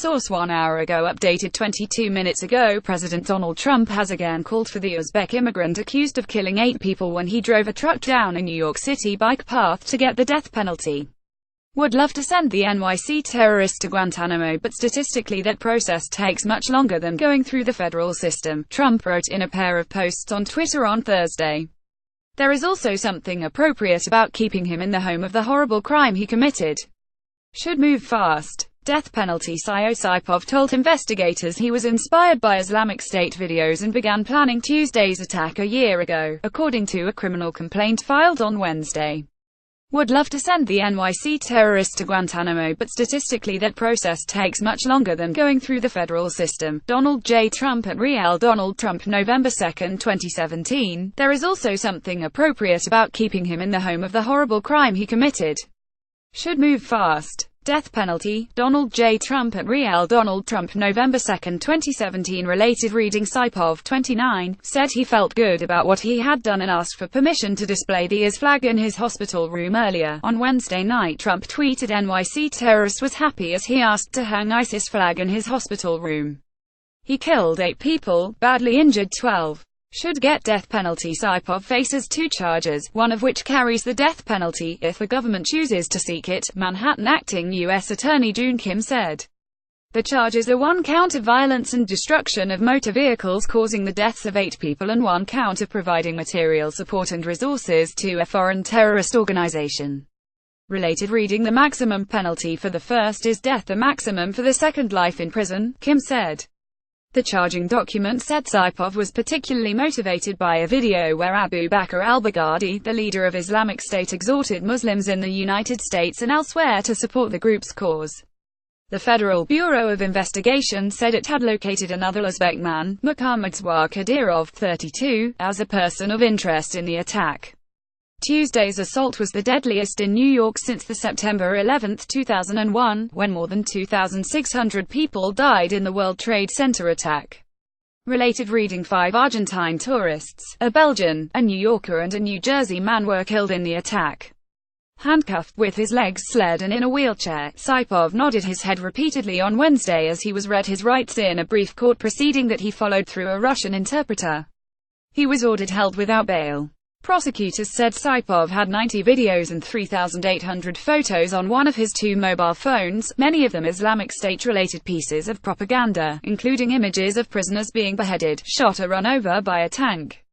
source 1 hour ago updated 22 minutes ago. President Donald Trump has again called for the Uzbek immigrant accused of killing 8 people when he drove a truck down a New York City bike path to get the death penalty. Would love to send the NYC terrorist to Guantanamo, but statistically that process takes much longer than going through the federal system, Trump wrote in a pair of posts on Twitter on Thursday. There is also something appropriate about keeping him in the home of the horrible crime he committed. Should move fast. Death penalty. Hang-Seo Saipov told investigators he was inspired by Islamic State videos and began planning Tuesday's attack a year ago, according to a criminal complaint filed on Wednesday. Would love to send the NYC terrorist to Guantanamo, but statistically that process takes much longer than going through the federal system. Donald J. Trump at Real Donald Trump, November 2, 2017. There is also something appropriate about keeping him in the home of the horrible crime he committed. Should move fast. Death penalty. Donald J. Trump at Real Donald Trump, November 2, 2017. Related reading. Saipov, 29, said he felt good about what he had done and asked for permission to display the IS flag in his hospital room earlier. On Wednesday night, Trump tweeted NYC terrorist was happy as he asked to hang ISIS flag in his hospital room. He killed 8 people, badly injured 12. Should get death penalty. Saipov faces 2 charges, one of which carries the death penalty, if the government chooses to seek it, Manhattan acting U.S. Attorney June Kim said. The charges are 1 count of violence and destruction of motor vehicles causing the deaths of 8 people and 1 count of providing material support and resources to a foreign terrorist organization. Related reading. The maximum penalty for the first is death, the maximum for the second life in prison, Kim said. The charging document said Saipov was particularly motivated by a video where Abu Bakr al-Baghdadi, the leader of Islamic State, exhorted Muslims in the United States and elsewhere to support the group's cause. The Federal Bureau of Investigation said it had located another Uzbek man, Muhammadswar Kadyrov, 32, as a person of interest in the attack. Tuesday's assault was the deadliest in New York since the September 11, 2001, when more than 2,600 people died in the World Trade Center attack. Related reading. 5 Argentine tourists, a Belgian, a New Yorker and a New Jersey man were killed in the attack. Handcuffed, with his legs sled and in a wheelchair, Saipov nodded his head repeatedly on Wednesday as he was read his rights in a brief court proceeding that he followed through a Russian interpreter. He was ordered held without bail. Prosecutors said Saipov had 90 videos and 3,800 photos on one of his 2 mobile phones, many of them Islamic State-related pieces of propaganda, including images of prisoners being beheaded, shot or run over by a tank.